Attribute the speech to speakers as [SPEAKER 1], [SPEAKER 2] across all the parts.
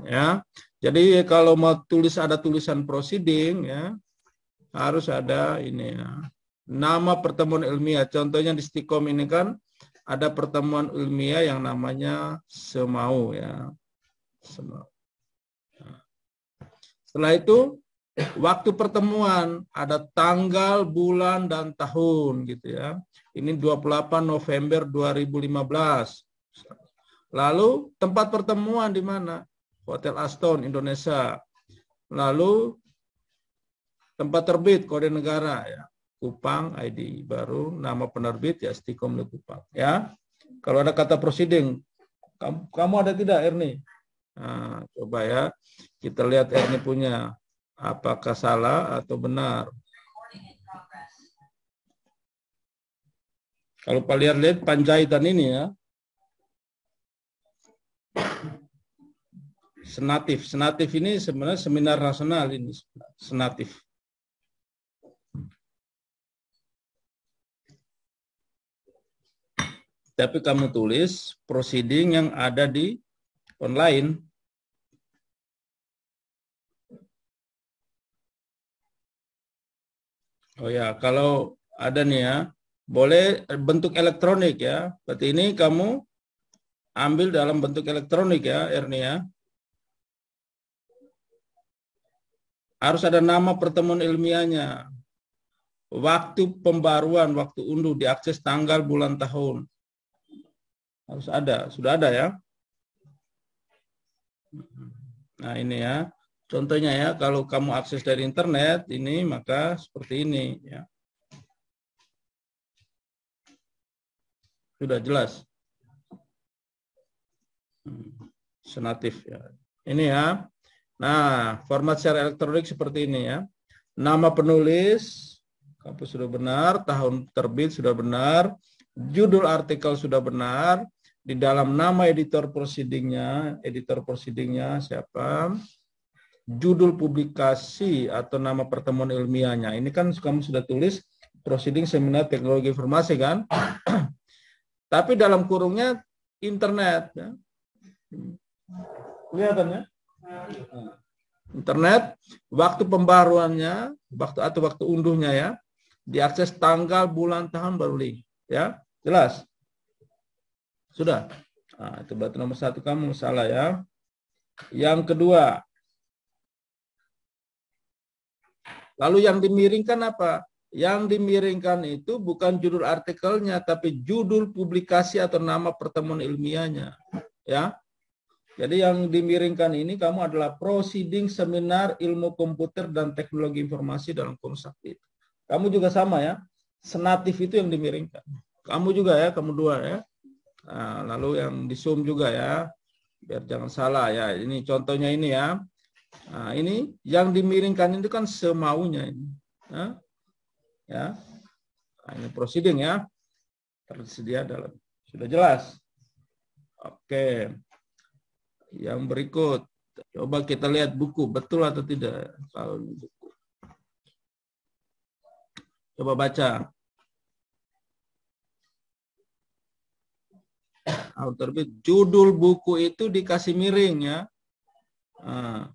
[SPEAKER 1] ya. Jadi kalau mau ada tulisan proceeding ya, harus ada ini ya. Nama pertemuan ilmiah. Contohnya di Stikom ini kan ada pertemuan ilmiah yang namanya semau ya. Semau. Setelah itu waktu pertemuan ada tanggal, bulan, dan tahun gitu ya. Ini 28 November 2015. Lalu tempat pertemuan di mana? Hotel Aston, Indonesia. Lalu tempat terbit kode negara ya. Kupang ID baru, nama penerbit ya Stikom Kupang ya. Kalau ada kata proceeding, kamu ada tidak Erni? Nah, coba ya kita lihat Erni punya apakah salah atau benar. Kalau kalian lihat Panjaitan ini ya, Senatif ini sebenarnya seminar nasional ini Senatif. Tapi kamu tulis proceeding yang ada di online. Oh ya, kalau ada nih ya, boleh bentuk elektronik ya. Berarti ini kamu ambil dalam bentuk elektronik ya, Erni ya. Harus ada nama pertemuan ilmiahnya. Waktu pembaruan, waktu unduh, diakses tanggal, bulan, tahun. Harus ada, sudah ada ya. Nah ini ya, contohnya ya, kalau kamu akses dari internet, ini maka seperti ini ya. Sudah jelas. Senatif ya. Ini ya. Nah, format secara elektronik seperti ini ya. Nama penulis, kampus sudah benar, tahun terbit sudah benar, judul artikel sudah benar, di dalam nama editor proceedingnya siapa, judul publikasi atau nama pertemuan ilmiahnya. Ini kan kamu sudah tulis proceeding seminar teknologi informasi kan? Tapi dalam kurungnya internet. Ya. Kelihatan ya? Internet, waktu pembaruannya, waktu unduhnya ya, diakses tanggal, bulan, tahun baru link. Ya, jelas? Sudah. Nah, itu berarti nomor 1 kamu salah ya. Yang kedua, lalu yang dimiringkan apa? Yang dimiringkan itu bukan judul artikelnya, tapi judul publikasi atau nama pertemuan ilmiahnya. Ya. Jadi yang dimiringkan ini kamu adalah proceeding seminar ilmu komputer dan teknologi informasi dalam kurung sakti. Kamu juga sama ya. Senatif itu yang dimiringkan. Kamu juga ya, kamu dua ya. Nah, lalu yang di Zoom juga ya. Biar jangan salah ya. Ini contohnya ini ya. Nah, ini yang dimiringkan itu kan semaunya ini. Ya. Nah, ini proceeding ya. Tersedia dalam. Sudah jelas? Oke. Yang berikut. Coba kita lihat buku. Betul atau tidak? Kalau buku. Coba baca. Terbit. Judul buku itu dikasih miring ya. Nah,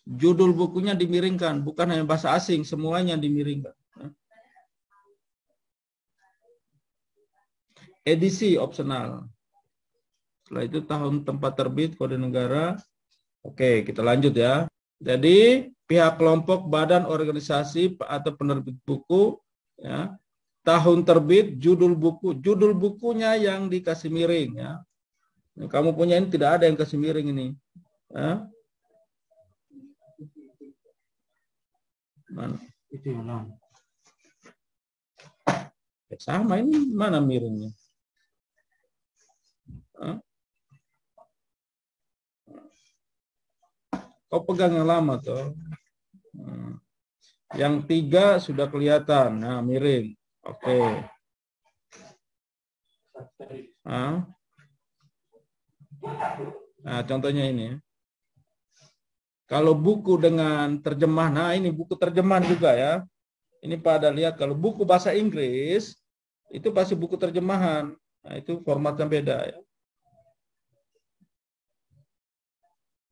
[SPEAKER 1] judul bukunya dimiringkan. Bukan hanya bahasa asing. Semuanya dimiringkan. Edisi opsional. Setelah itu tahun tempat terbit, kode negara. Oke, kita lanjut ya. Jadi pihak kelompok, badan, organisasi atau penerbit buku, ya, tahun terbit, judul bukunya yang dikasih miring ya. Nah, kamu punya ini tidak ada yang kasih miring ini. Ya. Mana? Itu sama ini mana miringnya? Kau pegang yang lama tuh. Yang 3 sudah kelihatan. Nah, miring. Oke. Nah, contohnya ini. Kalau buku dengan terjemah, nah ini buku terjemahan juga ya. Ini pada lihat kalau buku bahasa Inggris, itu pasti buku terjemahan. Nah, itu formatnya beda ya.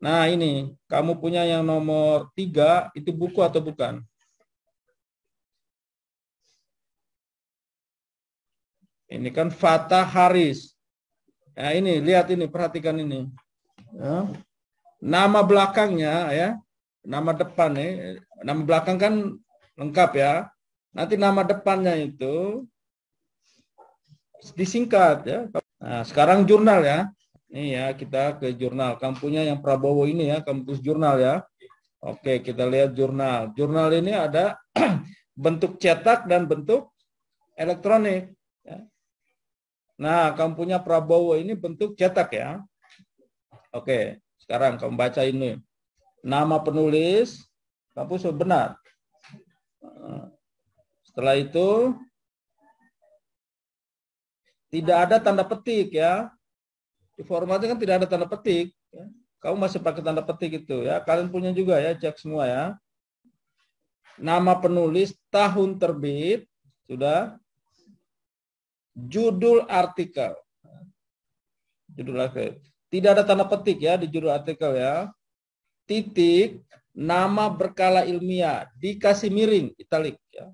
[SPEAKER 1] Nah ini, kamu punya yang nomor 3, itu buku atau bukan? Ini kan Fatah Haris. Nah ini, lihat ini, perhatikan ini. Ya. Nama belakangnya ya, nama depan nih, nama belakang kan lengkap ya. Nanti nama depannya itu disingkat ya. Nah, sekarang jurnal ya. Ini ya, kita ke jurnal. Kamu punya yang Prabowo ini ya, kampus jurnal ya. Oke, kita lihat jurnal. Jurnal ini ada bentuk cetak dan bentuk elektronik. Ya. Nah, kamu punya Prabowo ini bentuk cetak ya. Oke, sekarang kamu baca ini. Nama penulis, kamu sudah benar. Setelah itu, tidak ada tanda petik ya. Di formatnya kan tidak ada tanda petik. Ya. Kamu masih pakai tanda petik itu ya. Kalian punya juga ya, cek semua ya. Nama penulis, tahun terbit, sudah. Judul artikel. Judul artikel. Tidak ada tanda petik ya di judul artikel ya. Titik, nama berkala ilmiah, dikasih miring, italik ya.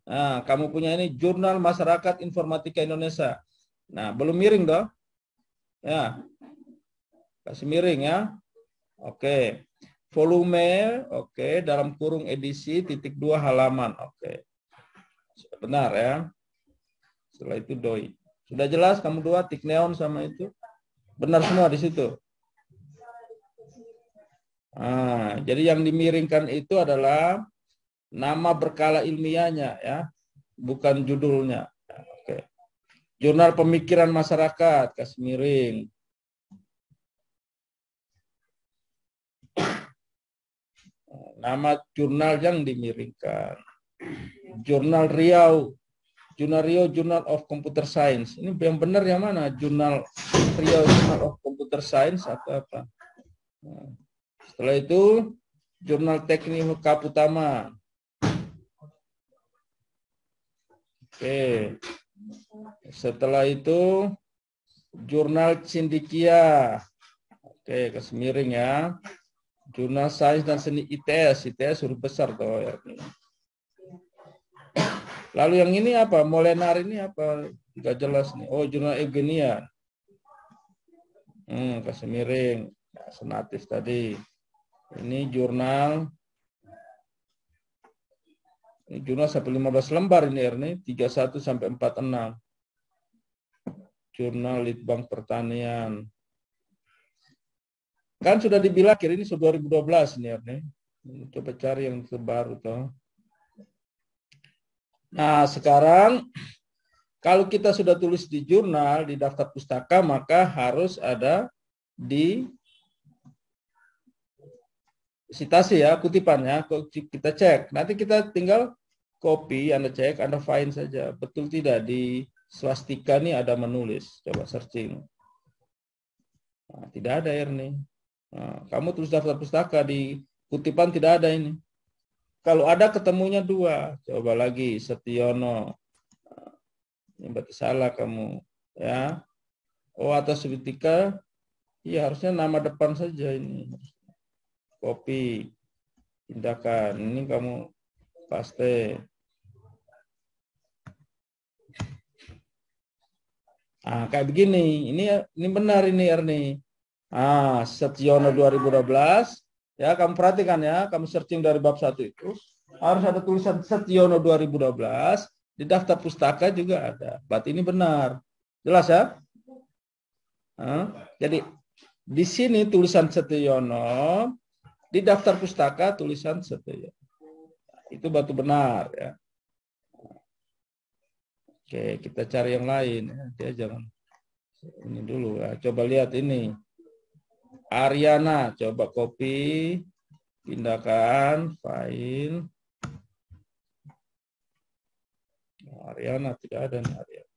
[SPEAKER 1] Nah, kamu punya ini Jurnal Masyarakat Informatika Indonesia. Nah, belum miring dong. Ya. Kasih miring ya. Oke. Volume, oke, dalam kurung edisi titik 2 halaman. Oke. Sudah benar ya. Setelah itu doi. Sudah jelas kamu dua tik neon sama itu? Benar semua di situ. Nah, jadi yang dimiringkan itu adalah nama berkala ilmiahnya ya, bukan judulnya. Oke. Jurnal Pemikiran Masyarakat, kasih miring. Nama jurnal yang dimiringkan. Jurnal Riau, Journal of Computer Science. Ini yang benar yang mana? Jurnal Riau Journal of Computer Science atau apa? Nah, setelah itu Jurnal Teknik Kap Utama. Oke. Setelah itu Jurnal Cendekia. Oke, kasih miring ya. Jurnal Sains dan Seni ITS. ITS huruf besar toh ya. Lalu yang ini apa? Molenar ini apa? Enggak jelas nih. Oh, Jurnal Eugenia. Kasih miring. Ya, Senatif tadi. Ini jurnal sampai 15 lembar ini Erni, 31 sampai 46. Jurnal Litbang Pertanian. Kan sudah dibilang ini sudah 2012 ini Erni. Coba cari yang terbaru toh. Nah, sekarang kalau kita sudah tulis di jurnal, di daftar pustaka, maka harus ada di sitasi ya, kutipannya, kita cek. Nanti kita tinggal copy, Anda cek, Anda find saja. Betul tidak di swastika ini ada menulis. Coba searching. Nah, tidak ada Erni. Nah, kamu tulis daftar pustaka di kutipan tidak ada ini. Kalau ada ketemunya 2. Coba lagi Setiono. Nah, ini berarti salah kamu ya. Oh, atas Subitika, iya harusnya nama depan saja ini. Copy, tindakan. Ini kamu paste. Kayak begini. Ini benar ini Erni. Setiono 2012. Ya, kamu perhatikan ya. Kamu searching dari bab 1 itu. Harus ada tulisan Setiono 2012. Di daftar pustaka juga ada. Berarti ini benar. Jelas ya? Jadi di sini tulisan Setiono, di daftar pustaka tulisan Setiono. Itu batu benar ya. Oke, kita cari yang lain. Dia jangan ini dulu ya. Coba lihat ini. Ariana, coba copy, pindahkan, file. Ariana tidak ada nih Ariana.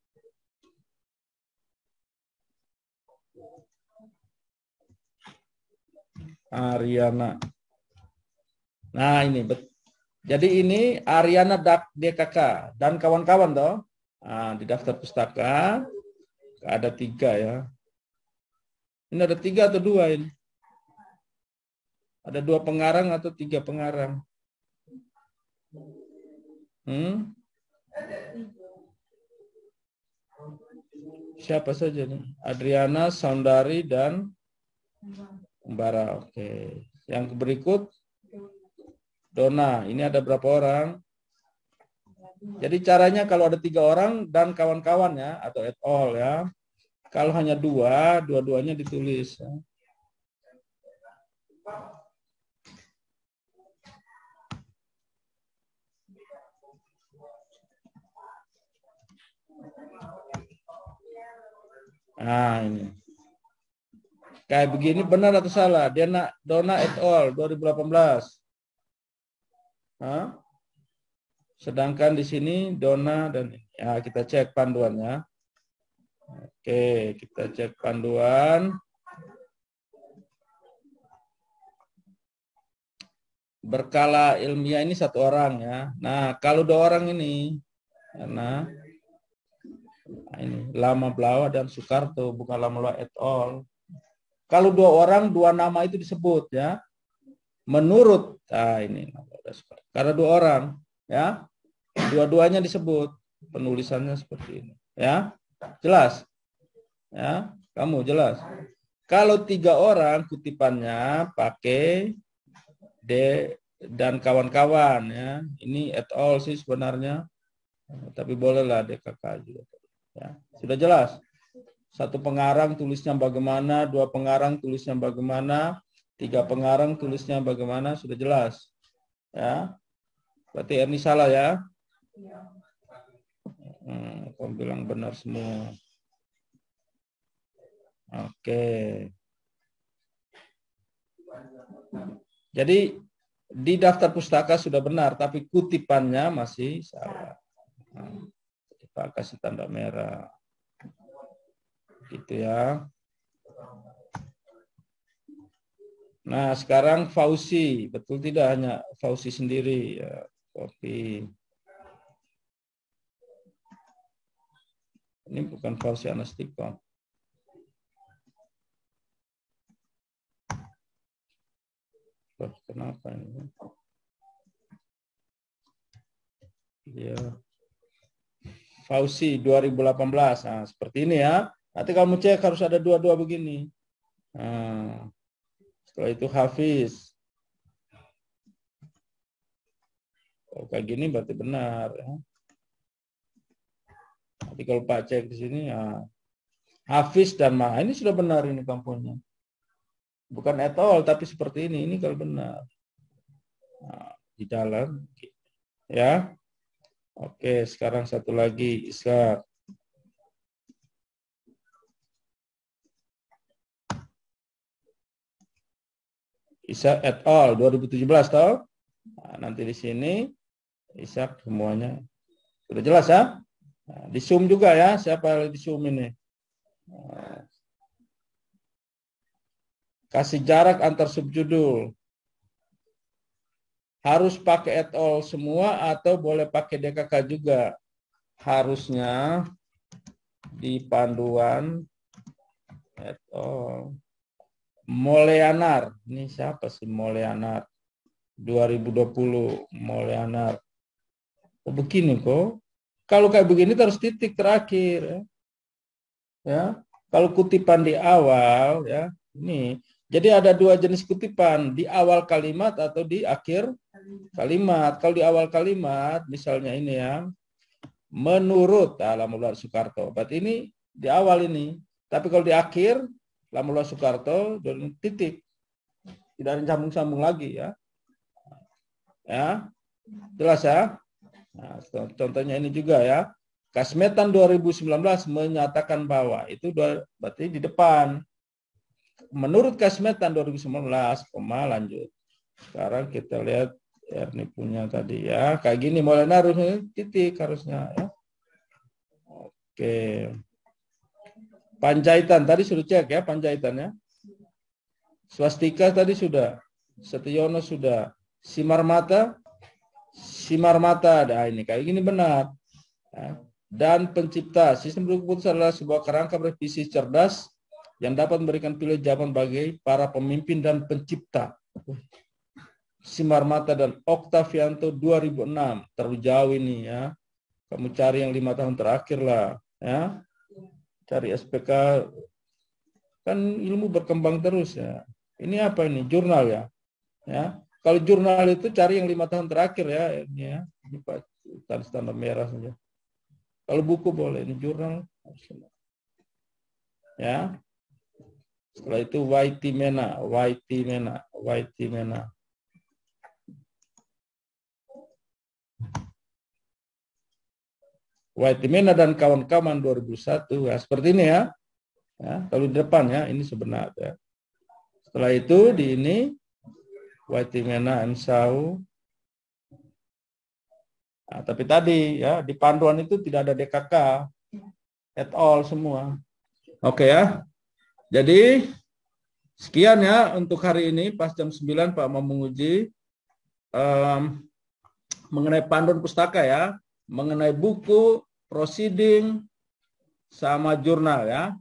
[SPEAKER 1] Ariana. Nah ini, jadi ini Ariana DKK dan kawan-kawan toh. Di daftar pustaka ada 3 ya. Ini ada 3 atau 2 ini? Ada 2 pengarang atau 3 pengarang? Siapa saja nih? Adriana, Saundari, dan Mbara. Oke. Yang berikut Dona. Ini ada berapa orang? Jadi caranya kalau ada 3 orang dan kawan-kawannya atau et al ya. Kalau hanya 2, dua-duanya ditulis. Ya. Nah, ini. Kayak begini benar atau salah? Dona et al. 2018. Hah? Sedangkan di sini Dona dan ya kita cek panduannya. Oke, kita cek panduan. Berkala ilmiah ini 1 orang ya. Nah, kalau 2 orang ini karena ini Lama Blawa dan Soekarto, bukan Lama Blawa et al. Kalau 2 orang, 2 nama itu disebut ya. Menurut, ini karena 2 orang ya, dua-duanya disebut, penulisannya seperti ini ya. Jelas ya, kamu jelas. Kalau 3 orang, kutipannya pakai D dan kawan-kawan ya. Ini et al sih sebenarnya, tapi bolehlah DKK juga ya. Sudah jelas. 1 pengarang tulisnya bagaimana, 2 pengarang tulisnya bagaimana, 3 pengarang tulisnya bagaimana, sudah jelas. Ya. Berarti ini salah ya. Kamu bilang benar semua. Oke. Jadi di daftar pustaka sudah benar, tapi kutipannya masih salah. Kita kasih tanda merah. Gitu ya. Nah, sekarang Fauzi, betul tidak hanya Fauzi sendiri ya, copy. Ini bukan Fauzi Anastiko. Kenapa ini? Ya. Fauzi 2018. Nah, seperti ini ya. Nanti kamu cek harus ada 2-2 begini. Nah, setelah itu Hafiz. Oh, kayak gini berarti benar ya. Nanti kalau Pak cek di sini ya Hafiz dan Ma, ini sudah benar ini kampungnya. Bukan et al tapi seperti ini kalau benar. Nah, di dalam ya. Oke, sekarang satu lagi Ishak. Ishak et al 2017 tahu? Nah, nanti di sini Ishak semuanya sudah jelas ya. Nah, di zoom juga ya, siapa yang di zoom ini? Nah, kasih jarak antar subjudul. Harus pakai et al semua atau boleh pakai DKK juga? Harusnya di panduan et al. Moleanar. Ini siapa sih Moleanar? 2020 Moleanar. Oh, begini kok. Kalau kayak begini terus titik terakhir ya. Kalau kutipan di awal ya, ini. Jadi ada 2 jenis kutipan, di awal kalimat atau di akhir kalimat. Kalau di awal kalimat misalnya ini ya. Menurut Lama Soekarto. Berarti ini di awal ini. Tapi kalau di akhir Lama Soekarto dan titik. Tidak ada sambung-sambung lagi ya. Ya. Jelas ya? Nah, contohnya ini juga ya. Kasmetan 2019 menyatakan bahwa itu berarti di depan. Menurut Kasmetan 2019, lanjut. Sekarang kita lihat ini punya tadi ya. Kayak gini mulai naruh titik harusnya ya. Oke. Panjaitan tadi sudah cek ya Panjaitannya. Swastika tadi sudah. Setiono sudah. Simar mata, nah ini kayak gini benar. Dan pencipta, sistem berkeputusan adalah sebuah kerangka bervisi cerdas yang dapat memberikan pilihan jawaban bagi para pemimpin dan pencipta. Simarmata dan Oktavianto 2006. Terlalu jauh ini ya. Kamu cari yang 5 tahun terakhir lah ya. Cari SPK, kan ilmu berkembang terus ya. Ini apa ini? Jurnal ya. Ya. Kalau jurnal itu cari yang 5 tahun terakhir ya. Ini ya. Ini Pak, tanda merah saja. Kalau buku boleh, ini jurnal. Ya. Setelah itu Waitimena. Waitimena dan kawan-kawan 2001. Ya, seperti ini ya. Ya, kalau di depan ya, ini sebenarnya. Setelah itu di ini Waitimena and Shaw. Nah, tapi tadi ya di panduan itu tidak ada DKK at all semua. Oke ya. Jadi sekian ya untuk hari ini pas jam 9 Pak mau menguji mengenai panduan pustaka ya, mengenai buku, proceeding sama jurnal ya.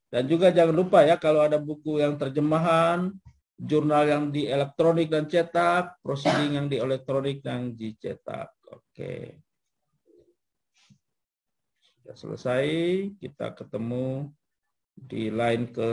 [SPEAKER 1] Dan juga jangan lupa ya kalau ada buku yang terjemahan, jurnal yang di elektronik dan cetak, proceeding yang di elektronik dan dicetak. Oke. Sudah selesai, kita ketemu di line ke